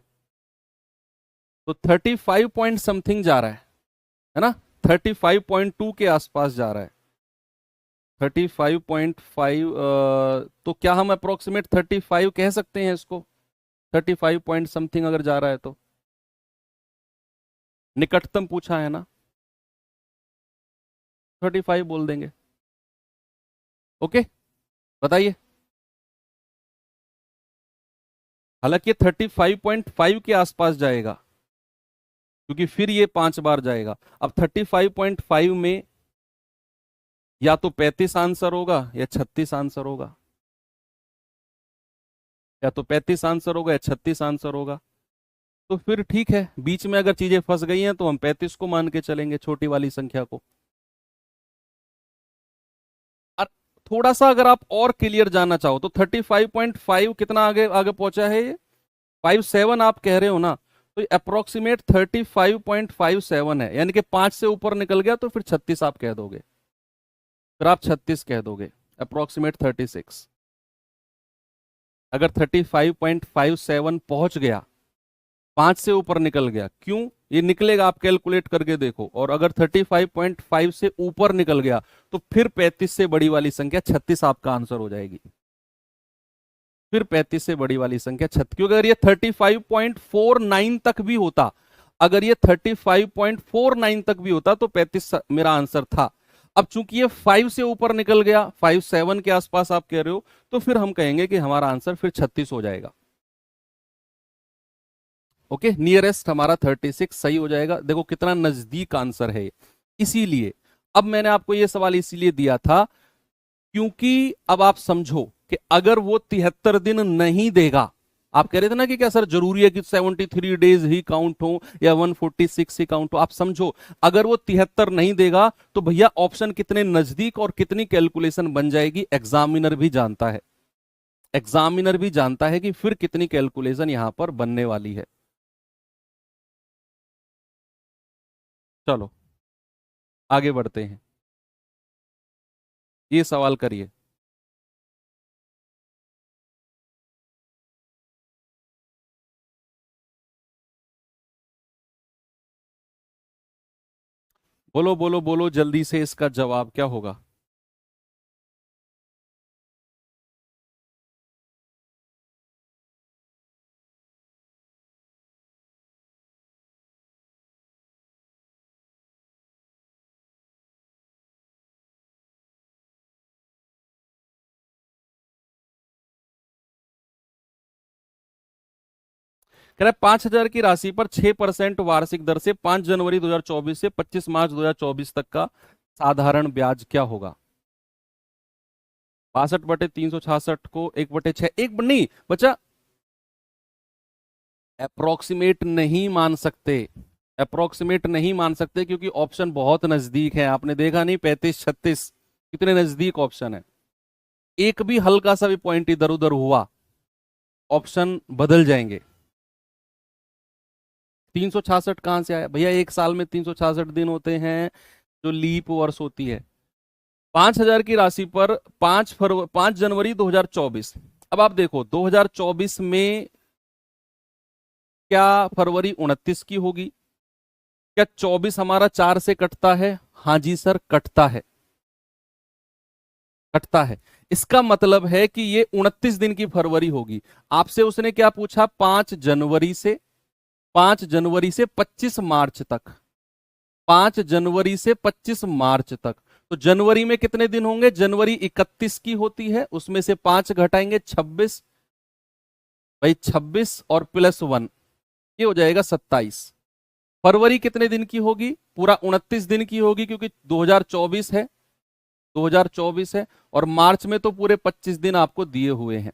तो 35 पॉइंट समथिंग जा रहा है ना? 35.2 के आसपास जा रहा है। 35.5, तो क्या हम अप्रोक्सीमेट 35 कह सकते हैं इसको? 35 पॉइंट समथिंग अगर जा रहा है तो निकटतम पूछा है ना, 35 बोल देंगे। ओके, बताइए। हालांकि ये 35.5 के आसपास जाएगा, क्योंकि फिर ये 5 बार जाएगा। अब 35.5 में या तो 35 आंसर होगा या 36 आंसर होगा, या तो 35 आंसर होगा या 36 आंसर होगा। तो फिर ठीक है, बीच में अगर चीजें फंस गई हैं तो हम 35 को मान के चलेंगे, छोटी वाली संख्या को। और थोड़ा सा अगर आप और क्लियर जानना चाहो तो 35.5 कितना आगे आगे पहुंचा है ये? 57 आप कह रहे हो ना, तो अप्रोक्सीमेट 35.57 है, यानी कि 5 से ऊपर निकल गया तो फिर 36 आप कह दोगे, फिर आप 36 कह दोगे, अप्रोक्सीमेट 36। अगर 35.57 पहुंच गया, 5 से ऊपर निकल गया, क्यों ये निकलेगा आप कैलकुलेट करके देखो, और अगर 35.5 से ऊपर निकल गया तो फिर 35 से बड़ी वाली संख्या 36 आपका आंसर हो जाएगी। फिर 35 से बड़ी वाली संख्या 36, क्योंकि अगर ये 35.49 तक भी होता, अगर ये 35.49 तक भी होता तो 35 मेरा आंसर था। अब चूंकि ये 5 से ऊपर निकल गया, 57 के आसपास आप कह रहे हो, तो फिर हम कहेंगे कि हमारा आंसर फिर 36 हो जाएगा। ओके, नियरेस्ट हमारा 36 सही हो जाएगा। देखो कितना नजदीक आंसर है। इसीलिए अब मैंने आपको ये सवाल इसीलिए दिया था क्योंकि अब आप समझो कि अगर वो 73 दिन नहीं देगा, आप कह रहे थे ना कि क्या सर जरूरी है कि 73 डेज ही काउंट हो या 146 ही काउंट हो, आप समझो अगर वो 73 नहीं देगा तो भैया ऑप्शन कितने नजदीक और कितनी कैलकुलेशन बन जाएगी, एग्जामिनर भी जानता है। एग्जामिनर भी जानता है कि फिर कितनी कैलकुलेशन यहां पर बनने वाली है। चलो आगे बढ़ते हैं, ये सवाल करिए। बोलो बोलो बोलो जल्दी से, इसका जवाब क्या होगा? कह रहा है 5,000 की राशि पर 6% वार्षिक दर से 5 जनवरी 2024 से 25 मार्च 2024 तक का साधारण ब्याज क्या होगा? 62/366 को 1/6, एक नहीं बच्चा, अप्रोक्सीमेट नहीं मान सकते। अप्रोक्सीमेट नहीं मान सकते क्योंकि ऑप्शन बहुत नजदीक है। आपने देखा नहीं 35 36 कितने नजदीक ऑप्शन है। एक भी हल्का सा भी पॉइंट इधर उधर हुआ ऑप्शन बदल जाएंगे। 366 कहां से आया भैया? एक साल में 366 दिन होते हैं जो लीप वर्ष होती है। 5,000 की राशि पर 5 जनवरी 2024। अब आप देखो 2024 में क्या फरवरी 29 की होगी? क्या 24 हमारा 4 से कटता है? हाँ जी सर कटता है, कटता है। इसका मतलब है कि ये 29 दिन की फरवरी होगी। आपसे उसने क्या पूछा? 5 जनवरी से, 5 जनवरी से 25 मार्च तक, 5 जनवरी से 25 मार्च तक। तो जनवरी में कितने दिन होंगे? जनवरी 31 की होती है, उसमें से 5 घटाएंगे 26, भाई 26 और +1 ये हो जाएगा 27। फरवरी कितने दिन की होगी? पूरा 29 दिन की होगी क्योंकि 2024 है, 2024 है। और मार्च में तो पूरे 25 दिन आपको दिए हुए हैं।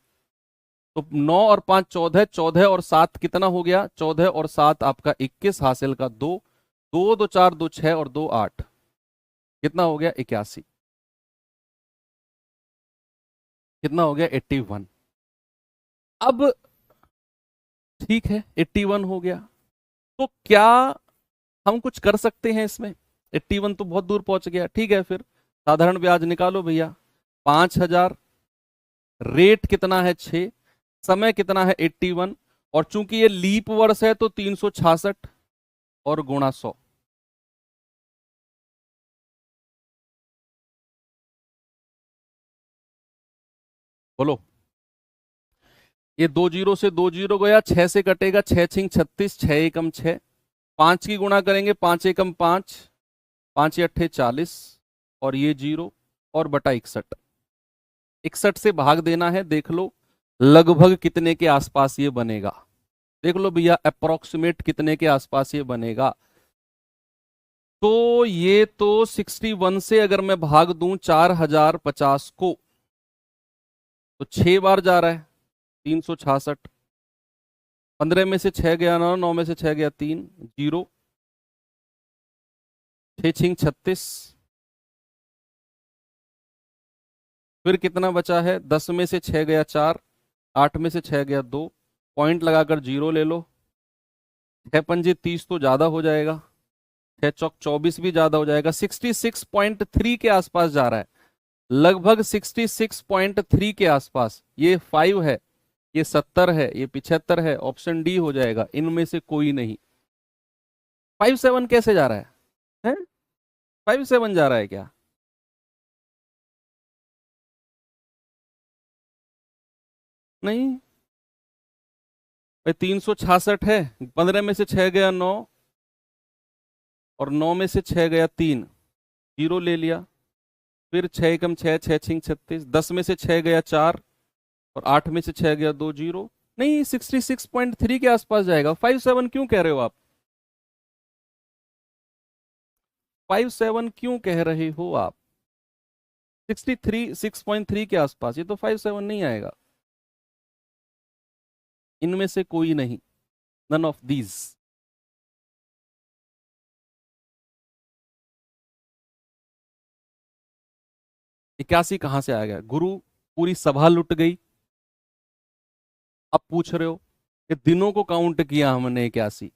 तो 9 और 5 14, 14 और 7 कितना हो गया? 14 और 7 आपका 21, हासिल का 2, 2 2 4 2 6 और 2 8, कितना हो गया? 81। कितना हो गया? 81। अब ठीक है 81 हो गया, तो क्या हम कुछ कर सकते हैं इसमें? 81 तो बहुत दूर पहुंच गया। ठीक है फिर साधारण ब्याज निकालो भैया। 5,000, रेट कितना है? 6, समय कितना है? 81, और चूंकि ये लीप वर्ष है तो 366 और गुणा 100। बोलो, ये 2 जीरो से 2 जीरो गया, 6 से कटेगा, 6 छिंग 36, 6 एकम 6, 5 की गुणा करेंगे, 5 एकम 5, 5 अट्ठे 40, और ये 0 और बटा 61। 61 से भाग देना है, देख लो लगभग कितने के आसपास ये बनेगा। देख लो भैया अप्रोक्सीमेट कितने के आसपास ये बनेगा। तो ये तो 61 से अगर मैं भाग दूं 4050 को, तो 6 बार जा रहा है 366। 15 में से 6 गया 9, 9 में से 6 गया 3, 0, 6 छिंग 36, फिर कितना बचा है? 10 में से 6 गया 4, 8 में से 6 गया 2, पॉइंट लगाकर 0 ले लो। 6 पंजे 30 तो ज्यादा हो जाएगा, 6 चौक 24 भी ज्यादा हो जाएगा। 66.3 के आसपास जा रहा है, लगभग 66.3 के आसपास। ये 5 है, ये 70 है, ये 75 है। ऑप्शन डी हो जाएगा, इनमें से कोई नहीं। 57 कैसे जा रहा है? 57 जा रहा है क्या? नहीं भाई, 366 है, 15 में से 6 गया 9, और 9 में से 6 गया 3, 0 ले लिया। फिर 6 एकम 6, 6 छिंग 36, 10 में से 6 गया 4, और 8 में से 6 गया 2, 0, नहीं 66.3 के आसपास जाएगा। 57 क्यों कह रहे हो आप? 57 क्यों कह रहे हो आप? 6.3 के आसपास, ये तो 57 नहीं आएगा, इनमें से कोई नहीं, नन ऑफ दीज। 81 कहां से आ गया गुरु? पूरी सभा लुट गई, अब पूछ रहे हो कि दिनों को काउंट किया हमने 81।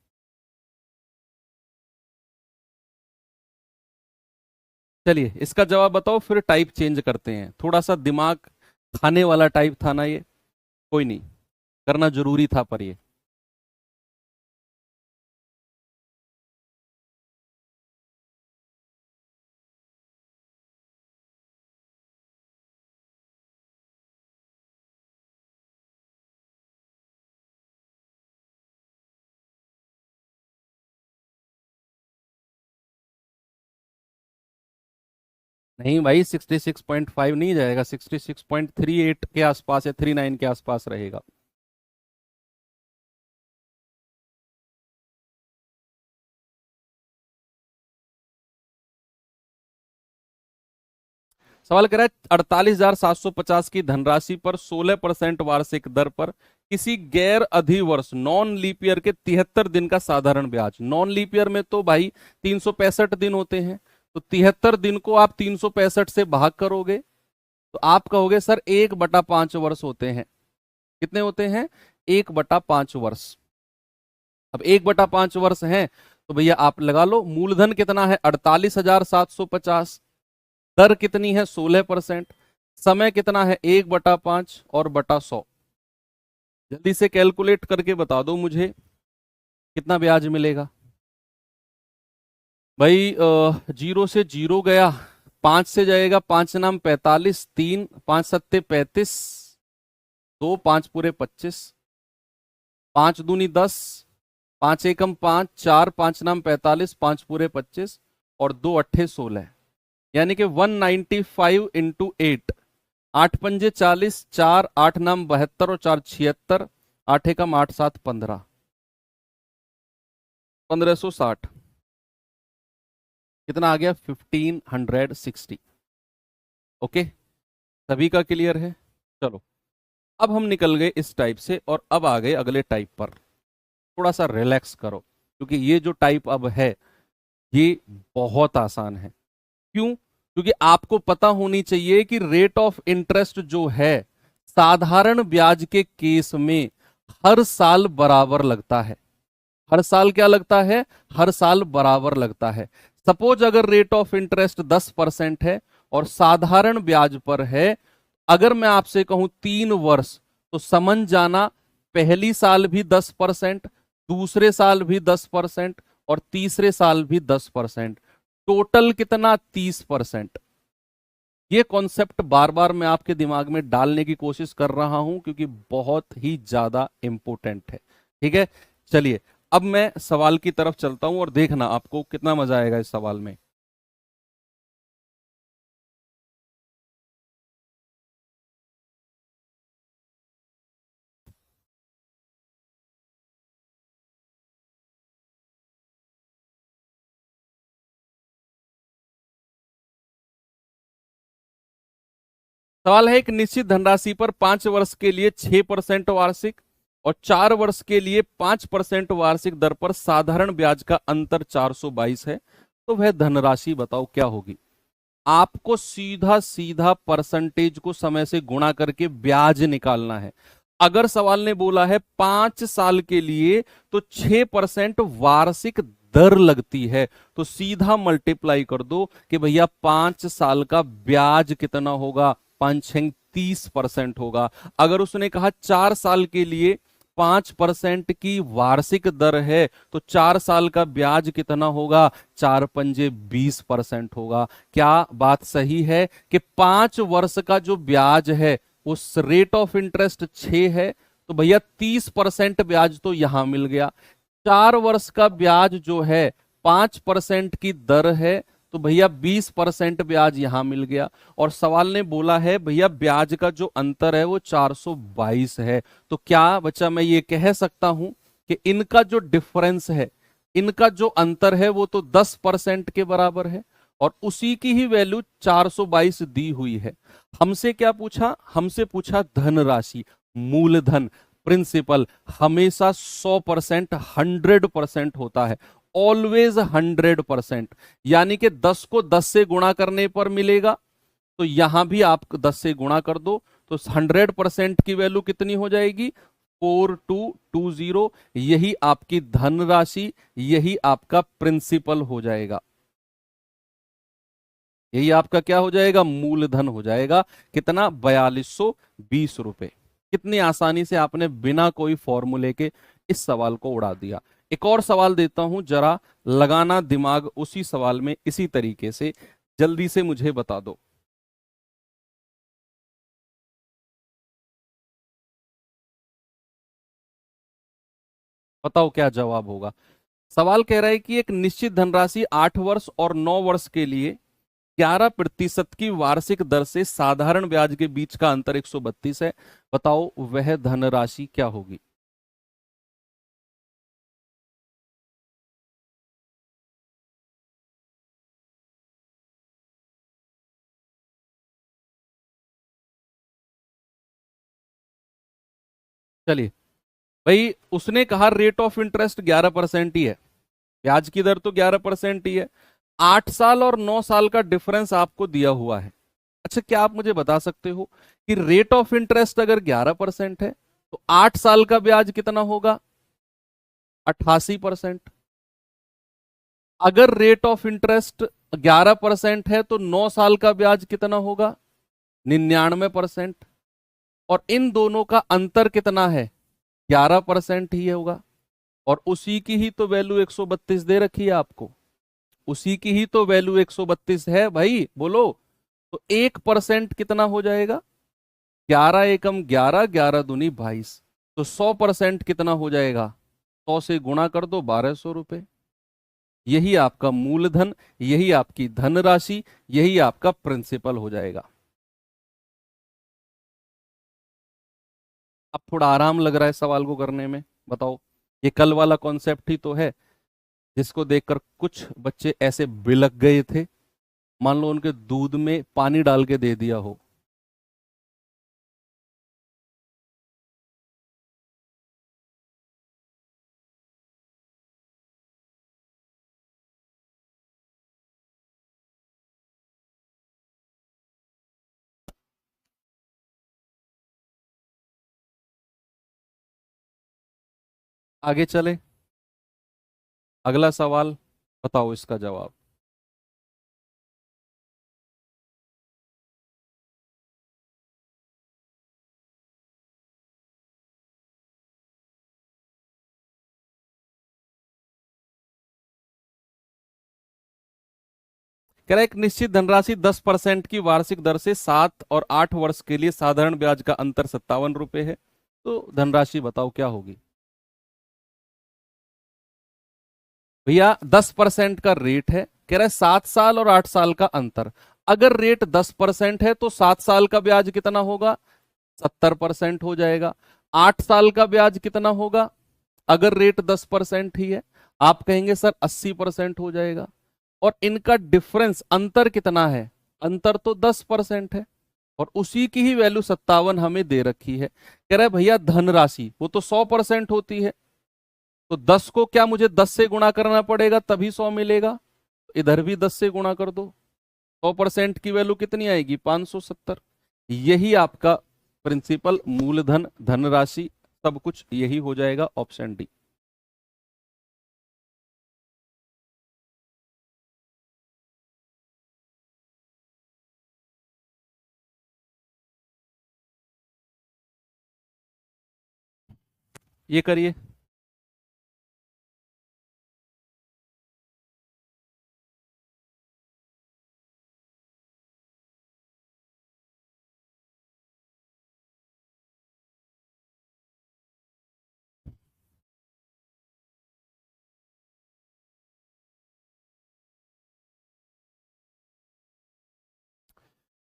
चलिए इसका जवाब बताओ, फिर टाइप चेंज करते हैं। थोड़ा सा दिमाग खाने वाला टाइप था ना ये, कोई नहीं, करना जरूरी था पर ये। नहीं भाई 66.5 नहीं जाएगा, 66.38 के आसपास या 39 के आसपास रहेगा। सवाल कर रहा है 48,750 की धनराशि पर 16% वार्षिक दर पर किसी गैर अधिवर्ष नॉन लीप ईयर के 73 दिन का साधारण ब्याज। नॉन लीप ईयर में तो भाई 365 दिन होते हैं, तो 73 दिन को आप 365 से भाग करोगे तो आप कहोगे सर 1/5 वर्ष होते हैं। कितने होते हैं? 1/5 वर्ष। अब 1/5 वर्ष है तो भैया आप लगा लो, मूलधन कितना है? 48,750। दर कितनी है? 16%। समय कितना है? 1/5 और बटा 100। जल्दी से कैलकुलेट करके बता दो मुझे कितना ब्याज मिलेगा। भाई 0 से 0 गया, 5 से जाएगा, 5 नाम 45, 3 5 सत्ते 35, 2 5 पूरे 25, 5 दूनी 10, 5 एकम 5, 4 5 नाम 45, 5 पूरे 25 और 2 अट्ठे 16, यानी कि 195 इंटू 8, 8 पंजे 40, 4 8 नाम 72 और 4 76, 8 एकम 8 7 15, 1560। कितना आ गया? 1560। ओके, सभी का क्लियर है? चलो अब हम निकल गए इस टाइप से और अब आ गए अगले टाइप पर। थोड़ा सा रिलैक्स करो क्योंकि ये जो टाइप अब है ये बहुत आसान है। क्यों? क्योंकि आपको पता होनी चाहिए कि रेट ऑफ इंटरेस्ट जो है साधारण ब्याज के केस में हर साल बराबर लगता है। हर साल क्या लगता है? हर साल बराबर लगता है। सपोज अगर रेट ऑफ इंटरेस्ट 10% है और साधारण ब्याज पर है, अगर मैं आपसे कहूं 3 वर्ष, तो समझ जाना पहली साल भी 10%, दूसरे साल भी 10% और तीसरे साल भी 10%, टोटल कितना? 30%। ये कॉन्सेप्ट बार बार मैं आपके दिमाग में डालने की कोशिश कर रहा हूं क्योंकि बहुत ही ज्यादा इंपॉर्टेंट है। ठीक है, चलिए अब मैं सवाल की तरफ चलता हूं और देखना आपको कितना मजा आएगा इस सवाल में। सवाल है एक निश्चित धनराशि पर 5 वर्ष के लिए 6% वार्षिक और 4 वर्ष के लिए 5% वार्षिक दर पर साधारण ब्याज का अंतर 422 है, तो वह धनराशि बताओ क्या होगी। आपको सीधा सीधा परसेंटेज को समय से गुणा करके ब्याज निकालना है। अगर सवाल ने बोला है 5 साल के लिए तो 6% वार्षिक दर लगती है, तो सीधा मल्टीप्लाई कर दो कि भैया 5 साल का ब्याज कितना होगा। 5 30% होगा। अगर उसने कहा 4 साल के लिए 5% की वार्षिक दर है तो 4 साल का ब्याज कितना होगा? 4 पंजे 20% होगा। क्या बात सही है कि 5 वर्ष का जो ब्याज है उस रेट ऑफ इंटरेस्ट 6 है, तो भैया 30% ब्याज तो यहां मिल गया। 4 वर्ष का ब्याज जो है 5% की दर है तो भैया 20% ब्याज यहां मिल गया। और सवाल ने बोला है भैया ब्याज का जो अंतर है वो 422 है। तो क्या बच्चा मैं ये कह सकता हूं कि इनका जो डिफरेंस है, इनका जो अंतर है वो तो 10% के बराबर है, और उसी की ही वैल्यू 422 दी हुई है। हमसे क्या पूछा? हमसे पूछा धनराशि, मूलधन, प्रिंसिपल। हमेशा 100%, 100% होता है, ऑलवेज 100%। यानी कि 10 को 10 से गुणा करने पर मिलेगा, तो यहां भी आप 10 से गुणा कर दो, तो 100% की वैल्यू कितनी हो जाएगी? 4220। यही आपकी धनराशि, यही आपका प्रिंसिपल हो जाएगा, यही आपका क्या हो जाएगा? मूलधन हो जाएगा। कितना? 4220 रुपए। कितनी आसानी से आपने बिना कोई फॉर्मूले के इस सवाल को उड़ा दिया। एक और सवाल देता हूं, जरा लगाना दिमाग उसी सवाल में, इसी तरीके से जल्दी से मुझे बता दो। बताओ क्या जवाब होगा। सवाल कह रहा है कि एक निश्चित धनराशि 8 वर्ष और 9 वर्ष के लिए 11% की वार्षिक दर से साधारण ब्याज के बीच का अंतर 132 है। बताओ वह धनराशि क्या होगी? चलिए भाई, उसने कहा रेट ऑफ इंटरेस्ट 11% ही है, ब्याज की दर तो 11% ही है। 8 साल और 9 साल का डिफरेंस आपको दिया हुआ है। अच्छा, क्या आप मुझे बता सकते हो कि रेट ऑफ इंटरेस्ट अगर 11% है तो 8 साल का ब्याज कितना होगा? 88%। अगर रेट ऑफ इंटरेस्ट 11% है तो 9 साल का ब्याज कितना होगा? 99%। और इन दोनों का अंतर कितना है? 11% ही होगा। और उसी की ही तो वैल्यू 132 दे रखी है आपको, उसी की ही तो वैल्यू 132 है भाई, बोलो। तो 1% कितना हो जाएगा? 11 एकम 11, 11 दूनी 22। तो 100% कितना हो जाएगा? 100 से गुणा कर दो, 1200 रुपए। यही आपका मूलधन, यही आपकी धनराशि, यही आपका प्रिंसिपल हो जाएगा। अब थोड़ा आराम लग रहा है सवाल को करने में? बताओ। ये कल वाला कॉन्सेप्ट ही तो है जिसको देखकर कुछ बच्चे ऐसे बिलक गए थे, मान लो उनके दूध में पानी डाल के दे दिया हो। आगे चले, अगला सवाल, बताओ इसका जवाब। कह रहा है एक निश्चित धनराशि 10% की वार्षिक दर से 7 और 8 वर्ष के लिए साधारण ब्याज का अंतर 57 रुपए है। तो धनराशि बताओ क्या होगी? भैया 10% का रेट है, कह रहा है 7 साल और 8 साल का अंतर। अगर रेट 10% है तो 7 साल का ब्याज कितना होगा? 70% हो जाएगा। 8 साल का ब्याज कितना होगा अगर रेट 10% ही है? आप कहेंगे सर 80% हो जाएगा। और इनका डिफरेंस, अंतर कितना है? अंतर तो 10% है, और उसी की ही वैल्यू 57 हमें दे रखी है। कह रहा है भैया धनराशि वो तो 100% होती है, तो 10 को क्या मुझे 10 से गुणा करना पड़ेगा तभी 100 मिलेगा? इधर भी 10 से गुणा कर दो, 100% की वैल्यू कितनी आएगी? 570। यही आपका प्रिंसिपल, मूलधन, धनराशि, सब कुछ यही हो जाएगा, ऑप्शन डी। ये करिए।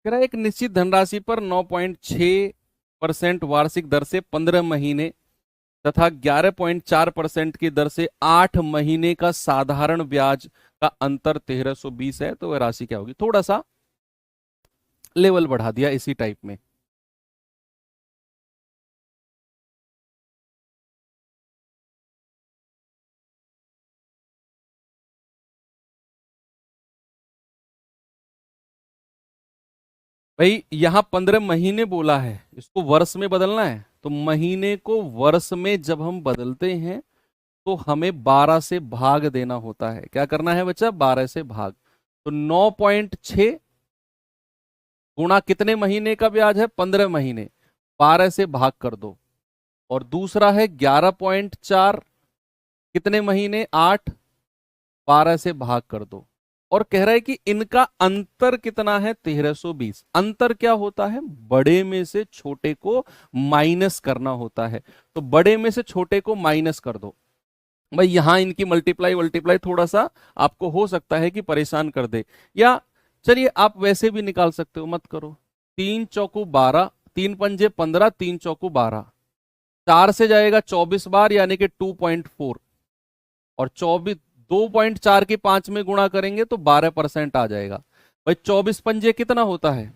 कह रहा है एक निश्चित धनराशि पर 9.6% वार्षिक दर से 15 महीने तथा 11.4% की दर से 8 महीने का साधारण ब्याज का अंतर 1320 है, तो वह राशि क्या होगी। थोड़ा सा लेवल बढ़ा दिया इसी टाइप में। भाई यहां 15 महीने बोला है, इसको वर्ष में बदलना है, तो महीने को वर्ष में जब हम बदलते हैं तो हमें 12 से भाग देना होता है। क्या करना है बच्चा, 12 से भाग। तो 9.6 गुणा कितने महीने का ब्याज है, 15 महीने, 12 से भाग कर दो। और दूसरा है 11.4 कितने महीने, 8, 12 से भाग कर दो। और कह रहा है कि इनका अंतर कितना है, 1320। अंतर क्या होता है, बड़े में से छोटे को माइनस करना होता है। तो बड़े में से छोटे को माइनस कर दो। भाई यहां इनकी मल्टीप्लाई वल्टीप्लाई थोड़ा सा आपको हो सकता है कि परेशान कर दे, या चलिए आप वैसे भी निकाल सकते हो, मत करो। 3 चौकू 12, 3 पंजे 15, 3 चौकू 12, 4 से जाएगा 24 बार यानी कि 2.4, और 24 2.4 की 5 में गुणा करेंगे तो 12% आ जाएगा। भाई 24 पंजे कितना होता है,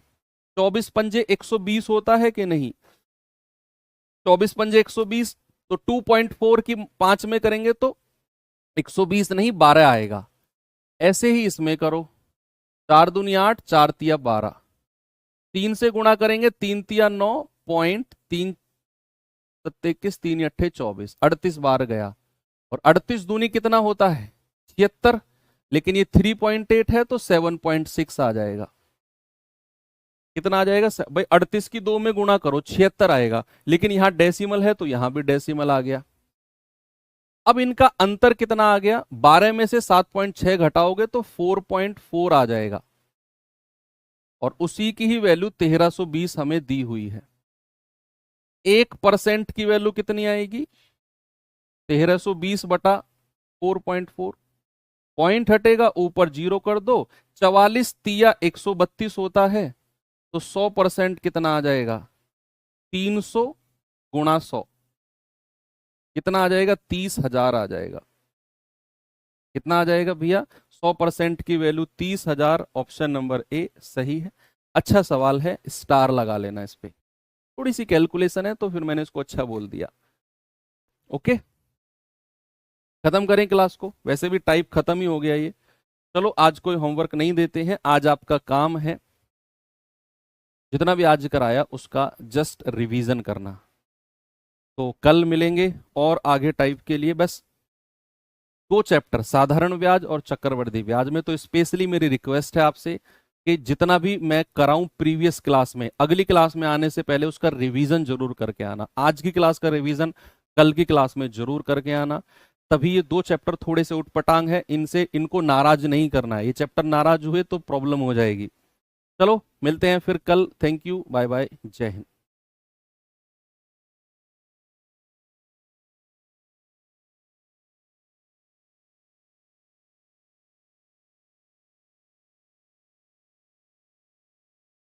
24 पंजे 120 होता है कि नहीं, 24 पंजे 120, तो 2.4 की 5 में करेंगे तो 120 नहीं 12 आएगा। ऐसे ही इसमें करो, 4 दूनी 8, 4 तिया 12, 3 से गुणा करेंगे, 3 तिया 9, पॉइंट 3 21, 3 अट्ठे 24, 38 बार गया। और 38 दूनी कितना होता है, 76, लेकिन ये 3.8 है तो 7.6 आ जाएगा। कितना आ जाएगा भाई, 38 की 2 में गुणा करो 76 आएगा, लेकिन यहां डेसिमल है तो यहां भी डेसिमल आ गया। अब इनका अंतर कितना आ गया, 12 में से 7.6 घटाओगे तो 4.4 आ जाएगा। और उसी की ही वैल्यू 1320 हमें दी हुई है। 1% की वैल्यू कितनी आएगी, 1320 बटा 4.4, पॉइंट हटेगा ऊपर 0 कर दो, 44 तिया 132 होता है, तो 100% कितना आ जाएगा, 300 गुणा 100 कितना आ जाएगा, 30,000 आ जाएगा। कितना आ जाएगा भैया, 100% की वैल्यू 30,000। ऑप्शन नंबर ए सही है। अच्छा सवाल है, स्टार लगा लेना इस पे, थोड़ी सी कैलकुलेशन है तो फिर मैंने इसको अच्छा बोल दिया। ओके, खत्म करें क्लास को, वैसे भी टाइप खत्म ही हो गया ये। चलो आज कोई होमवर्क नहीं देते हैं, आज आपका काम है जितना भी आज कराया उसका जस्ट रिवीजन करना। तो कल मिलेंगे और आगे टाइप के लिए बस 2 चैप्टर, साधारण ब्याज और चक्रवृद्धि ब्याज में। तो स्पेशली मेरी रिक्वेस्ट है आपसे कि जितना भी मैं कराऊं प्रीवियस क्लास में, अगली क्लास में आने से पहले उसका रिवीजन जरूर करके आना। आज की क्लास का रिवीजन कल की क्लास में जरूर करके आना, तभी ये 2 चैप्टर थोड़े से उठपटांग है, इनको नाराज नहीं करना है। ये चैप्टर नाराज हुए तो प्रॉब्लम हो जाएगी। चलो मिलते हैं फिर कल, थैंक यू, बाय बाय, जय हिंद।